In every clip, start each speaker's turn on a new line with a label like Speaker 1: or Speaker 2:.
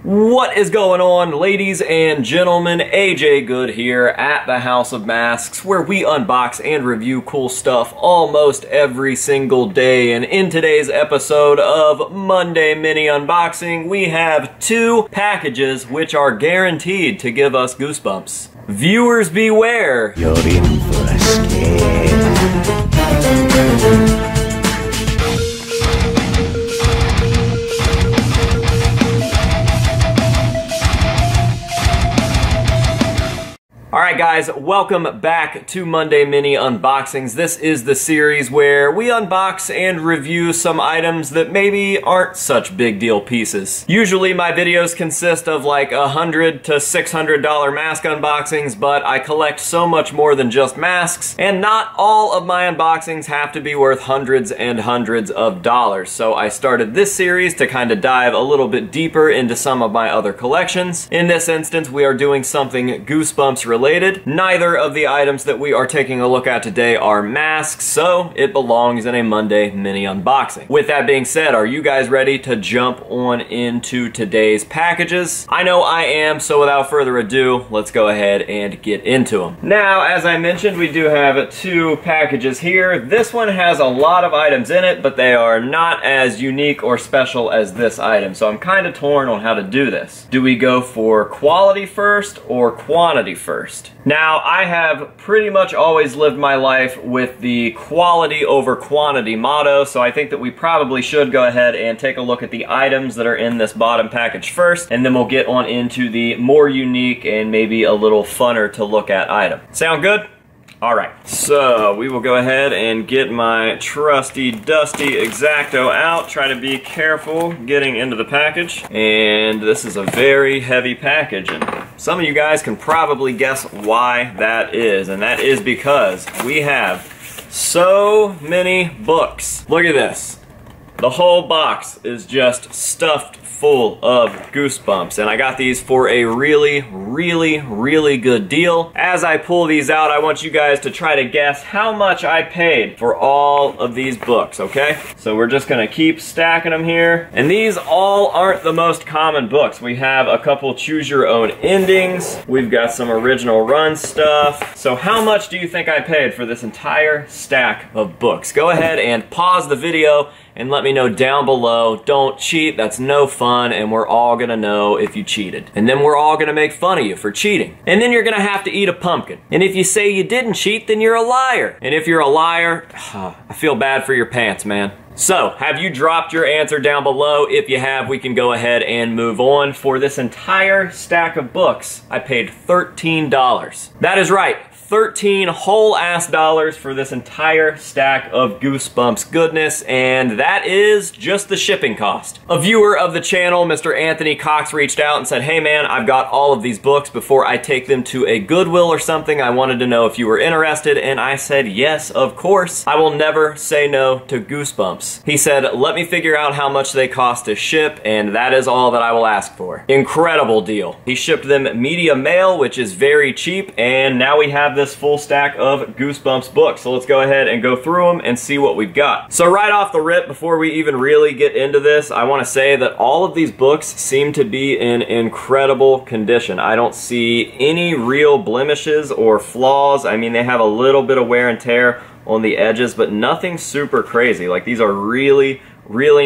Speaker 1: What is going on, ladies and gentlemen? AJ Good here at the House of Masks, where we unbox and review cool stuff almost every single day. And in today's episode of Monday Mini Unboxing, we have two packages which are guaranteed to give us goosebumps. Viewers beware!
Speaker 2: You're in for a scare.
Speaker 1: Alright guys, welcome back to Monday Mini Unboxings. This is the series where we unbox and review some items that maybe aren't such big deal pieces. Usually my videos consist of like $100 to $600 mask unboxings, but I collect so much more than just masks, and not all of my unboxings have to be worth hundreds and hundreds of dollars. So I started this series to kind of dive a little bit deeper into some of my other collections. In this instance, we are doing something Goosebumps related. Neither of the items that we are taking a look at today are masks, so it belongs in a Monday Mini Unboxing. With that being said, are you guys ready to jump on into today's packages? I know I am, so without further ado, let's go ahead and get into them. Now, as I mentioned, we do have two packages here. This one has a lot of items in it, but they are not as unique or special as this item, so I'm kind of torn on how to do this. Do we go for quality first or quantity first? Now, I have pretty much always lived my life with the quality over quantity motto, so I think that we probably should go ahead and take a look at the items that are in this bottom package first, and then we'll get on into the more unique and maybe a little funner to look at item. Sound good? Alright, so we will go ahead and get my trusty dusty X-Acto out. Try to be careful getting into the package. And this is a very heavy package, and some of you guys can probably guess why that is. And that is because we have so many books. Look at this. The whole box is just stuffed full of Goosebumps, and I got these for a really good deal. As I pull these out, I want you guys to try to guess how much I paid for all of these books, okay? So we're just gonna keep stacking them here. And these all aren't the most common books. We have a couple choose your own endings. We've got some original run stuff. So how much do you think I paid for this entire stack of books? Go ahead and pause the video and let me know down below. Don't cheat, that's no fun, and we're all gonna know if you cheated. And then we're all gonna make fun of you for cheating. And then you're gonna have to eat a pumpkin. And if you say you didn't cheat, then you're a liar. And if you're a liar, I feel bad for your pants, man. So, have you dropped your answer down below? If you have, we can go ahead and move on. For this entire stack of books, I paid $13. That is right. 13 whole ass dollars for this entire stack of Goosebumps goodness, and that is just the shipping cost. A viewer of the channel, Mr. Anthony Cox, reached out and said, hey man, I've got all of these books. Before I take them to a Goodwill or something, I wanted to know if you were interested, and I said, yes, of course. I will never say no to Goosebumps. He said, let me figure out how much they cost to ship, and that is all that I will ask for. Incredible deal. He shipped them media mail, which is very cheap, and now we have this full stack of Goosebumps books. So let's go ahead and go through them and see what we've got. So right off the rip, before we even really get into this, I want to say that all of these books seem to be in incredible condition. I don't see any real blemishes or flaws. I mean, they have a little bit of wear and tear on the edges, but nothing super crazy. Like, these are really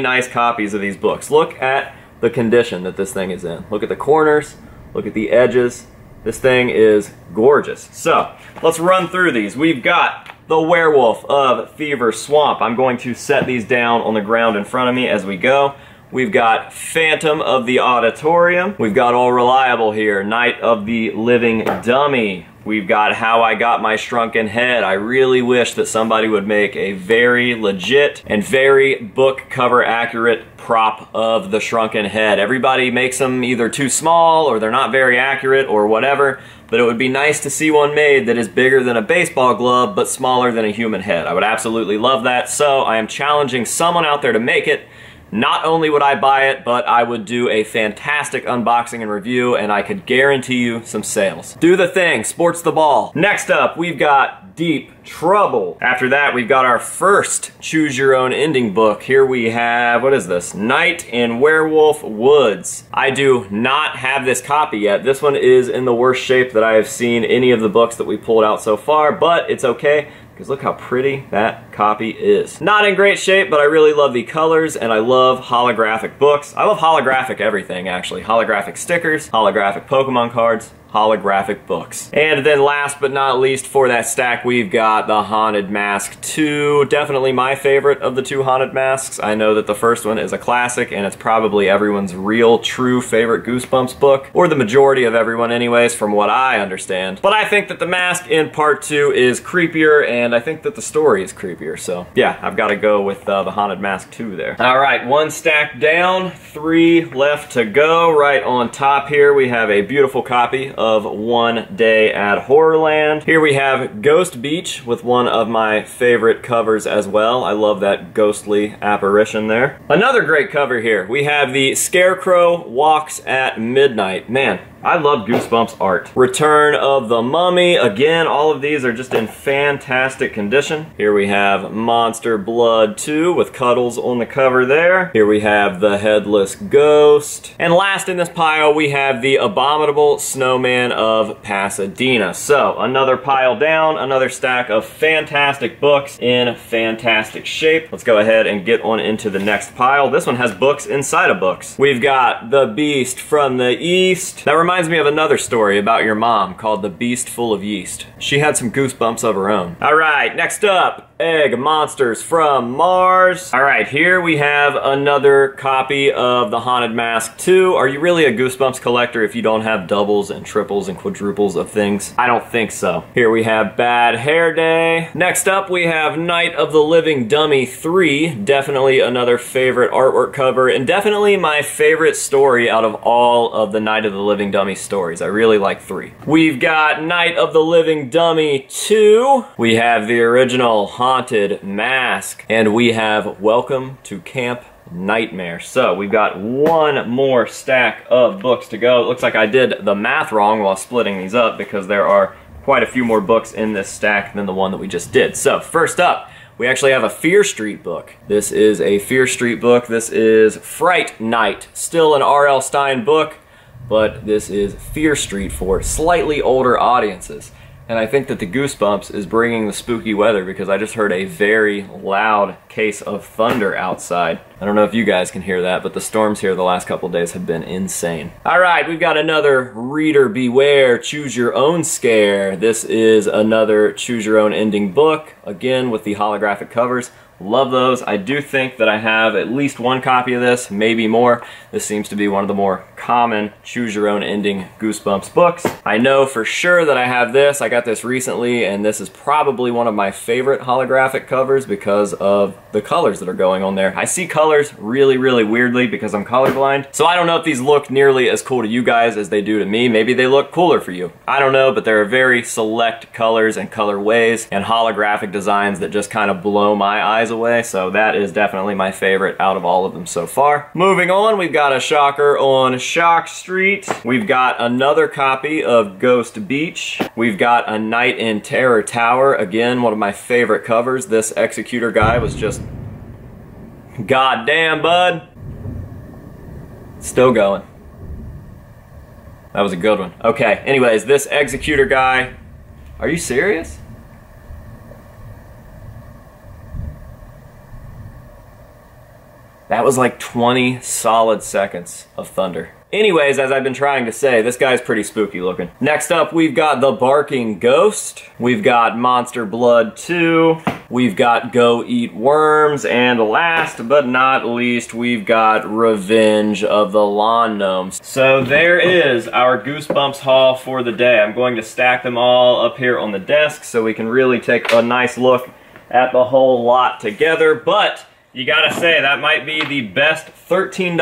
Speaker 1: nice copies of these books. Look at the condition that this thing is in. Look at the corners, look at the edges. This thing is gorgeous. So, let's run through these. We've got The Werewolf of Fever Swamp. I'm going to set these down on the ground in front of me as we go. We've got Phantom of the Auditorium. We've got All Reliable here, Night of the Living Dummy. We've got How I Got My Shrunken Head. I really wish that somebody would make a very legit and very book cover accurate prop of the shrunken head. Everybody makes them either too small or they're not very accurate or whatever, but it would be nice to see one made that is bigger than a baseball glove but smaller than a human head. I would absolutely love that, so I am challenging someone out there to make it. Not only would I buy it, but I would do a fantastic unboxing and review, and I could guarantee you some sales. Do the thing, sports the ball. Next up, we've got deep trouble. After that, we've got our first choose your own ending book. Here we have, what is this? Night in Werewolf Woods. I do not have this copy yet. This one is in the worst shape that I have seen any of the books that we pulled out so far, but it's okay, because look how pretty that copy is. Not in great shape, but I really love the colors, and I love holographic books. I love holographic everything, actually. Holographic stickers, holographic Pokemon cards, holographic books. And then last but not least for that stack, we've got the Haunted Mask 2. Definitely my favorite of the two Haunted Masks. I know that the first one is a classic, and it's probably everyone's real, true favorite Goosebumps book, or the majority of everyone anyways, from what I understand. But I think that the mask in part 2 is creepier, and I think that the story is creepier, so yeah, I've got to go with the Haunted Mask 2 there. Alright, one stack down, 3 left to go. Right on top here, we have a beautiful copy of One Day at Horrorland. Here we have Ghost Beach with one of my favorite covers as well. I love that ghostly apparition there. Another great cover here. We have the Scarecrow Walks at Midnight. Man, I love Goosebumps art. Return of the Mummy. Again, all of these are just in fantastic condition. Here we have Monster Blood 2 with Cuddles on the cover there. Here we have the Headless Ghost. And last in this pile, we have the Abominable Snowman of Pasadena. So, another pile down, another stack of fantastic books in fantastic shape. Let's go ahead and get on into the next pile. This one has books inside of books. We've got The Beast from the East. That reminds me of another story about your mom called The Beast Full of Yeast. She had some goosebumps of her own. Alright, next up, Egg Monsters from Mars. Alright, here we have another copy of the Haunted Mask 2. Are you really a Goosebumps collector if you don't have doubles and triples and quadruples of things? I don't think so. Here we have Bad Hair Day. Next up, we have Night of the Living Dummy 3. Definitely another favorite artwork cover, and definitely my favorite story out of all of the Night of the Living Dummy stories. I really like 3. We've got Night of the Living Dummy 2. We have the original Haunted Mask, and we have Welcome to Camp Nightmare. So we've got one more stack of books to go. It looks like I did the math wrong while splitting these up because there are quite a few more books in this stack than the one that we just did. So first up, we actually have a Fear Street book. This is a Fear Street book. This is Fright Night. Still an R.L. Stine book, but this is Fear Street for slightly older audiences. And I think that the Goosebumps is bringing the spooky weather because I just heard a very loud case of thunder outside. I don't know if you guys can hear that, but the storms here the last couple days have been insane. Alright, we've got another Reader Beware Choose Your Own Scare. This is another Choose Your Own Ending book, again with the holographic covers. Love those. I do think that I have at least one copy of this, maybe more. This seems to be one of the more common choose your own ending Goosebumps books. I know for sure that I have this. I got this recently, and this is probably one of my favorite holographic covers because of the colors that are going on there. I see colors really, really weirdly because I'm colorblind. So I don't know if these look nearly as cool to you guys as they do to me. Maybe they look cooler for you. I don't know, but there are very select colors and colorways and holographic designs that just kind of blow my eyes away, so that is definitely my favorite out of all of them so far. Moving on, we've got a shocker on Shock Street. We've got another copy of Ghost Beach. We've got A Night in Terror Tower. Again, one of my favorite covers. This Executor guy was just goddamn, bud. Still going. That was a good one. Okay, anyways, this Executor guy, are you serious? That was like 20 solid seconds of thunder. Anyways, as I've been trying to say, this guy's pretty spooky looking. Next up, we've got The Barking Ghost. We've got Monster Blood 2. We've got Go Eat Worms. And last but not least, we've got Revenge of the Lawn Gnomes. So there is our Goosebumps haul for the day. I'm going to stack them all up here on the desk so we can really take a nice look at the whole lot together. But you gotta say, that might be the best $13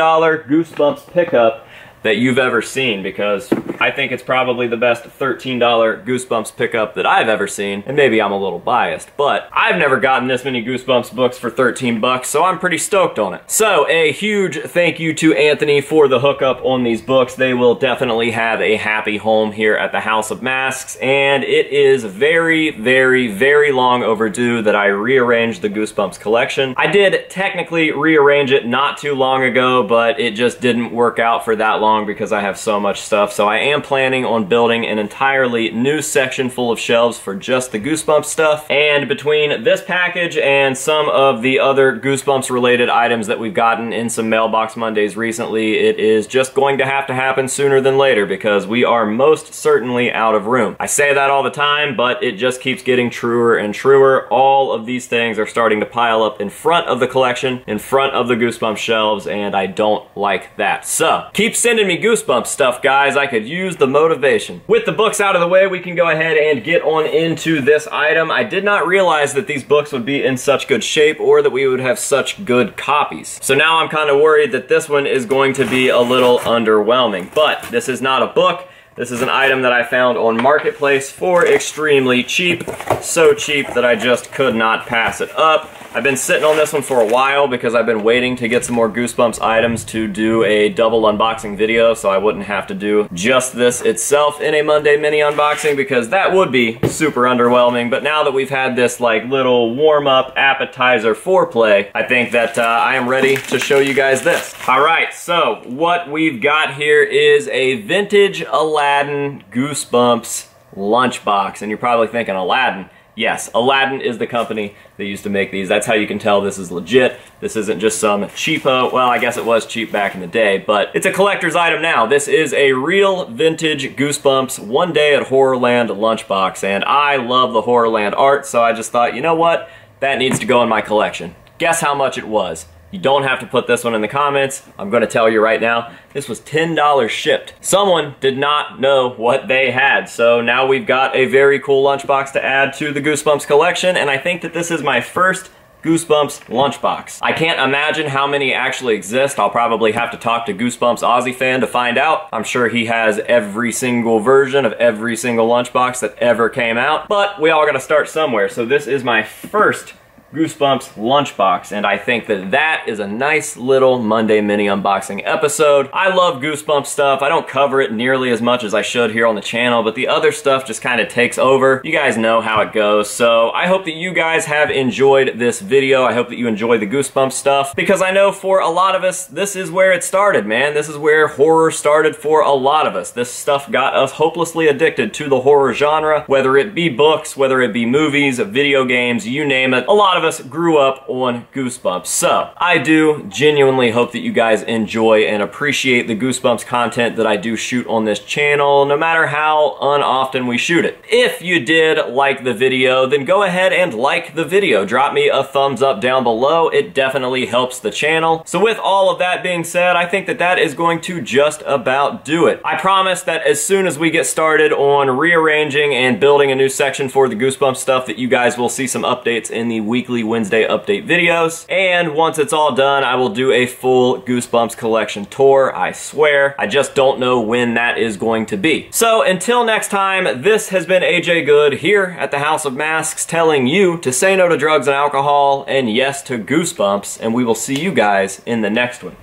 Speaker 1: Goosebumps pickup that you've ever seen, because I think it's probably the best $13 Goosebumps pickup that I've ever seen, and maybe I'm a little biased, but I've never gotten this many Goosebumps books for 13 bucks, so I'm pretty stoked on it. So a huge thank you to Anthony for the hookup on these books. They will definitely have a happy home here at the House of Masks, and it is very, very, very long overdue that I rearranged the Goosebumps collection. I did technically rearrange it not too long ago, but it just didn't work out for that long because I have so much stuff. So I am planning on building an entirely new section full of shelves for just the Goosebumps stuff. And between this package and some of the other Goosebumps related items that we've gotten in some Mailbox Mondays recently, it is just going to happen sooner than later because we are most certainly out of room. I say that all the time, but it just keeps getting truer and truer. All of these things are starting to pile up in front of the collection, in front of the Goosebumps shelves, and I don't like that. So keep sending me Goosebumps stuff, guys. I could use the motivation. With the books out of the way, we can go ahead and get on into this item. I did not realize that these books would be in such good shape or that we would have such good copies. So now I'm kind of worried that this one is going to be a little underwhelming, but this is not a book. This is an item that I found on Marketplace for extremely cheap. So cheap that I just could not pass it up. I've been sitting on this one for a while because I've been waiting to get some more Goosebumps items to do a double unboxing video so I wouldn't have to do just this itself in a Monday mini unboxing because that would be super underwhelming. But now that we've had this like little warm-up appetizer foreplay, I think that I am ready to show you guys this. Alright, so what we've got here is a vintage Aladdin Goosebumps lunchbox. And you're probably thinking, Aladdin? Yes, Aladdin is the company that used to make these. That's how you can tell this is legit. This isn't just some cheapo, well, I guess it was cheap back in the day, but it's a collector's item now. This is a real vintage Goosebumps One Day at Horrorland lunchbox, and I love the Horrorland art, so I just thought, you know what? That needs to go in my collection. Guess how much it was? You don't have to put this one in the comments. I'm going to tell you right now, this was $10 shipped. Someone did not know what they had, so now we've got a very cool lunchbox to add to the Goosebumps collection, and I think that this is my first Goosebumps lunchbox. I can't imagine how many actually exist. I'll probably have to talk to Goosebumps Aussie fan to find out. I'm sure he has every single version of every single lunchbox that ever came out, but we all gotta start somewhere, so this is my first Goosebumps lunchbox, and I think that that is a nice little Monday mini unboxing episode. I love Goosebumps stuff. I don't cover it nearly as much as I should here on the channel, but the other stuff just kind of takes over. You guys know how it goes, so I hope that you guys have enjoyed this video. I hope that you enjoy the Goosebumps stuff, because I know for a lot of us, this is where it started, man. This is where horror started for a lot of us. This stuff got us hopelessly addicted to the horror genre, whether it be books, whether it be movies, video games, you name it. A lot of us grew up on Goosebumps. So I do genuinely hope that you guys enjoy and appreciate the Goosebumps content that I do shoot on this channel, no matter how unoften we shoot it. If you did like the video, then go ahead and like the video. Drop me a thumbs up down below. It definitely helps the channel. So with all of that being said, I think that that is going to just about do it. I promise that as soon as we get started on rearranging and building a new section for the Goosebumps stuff, that you guys will see some updates in the weekly Wednesday update videos. And once it's all done, I will do a full Goosebumps collection tour, I swear. I just don't know when that is going to be. So until next time, this has been AJ Good here at the House of Masks, telling you to say no to drugs and alcohol and yes to Goosebumps, and we will see you guys in the next one.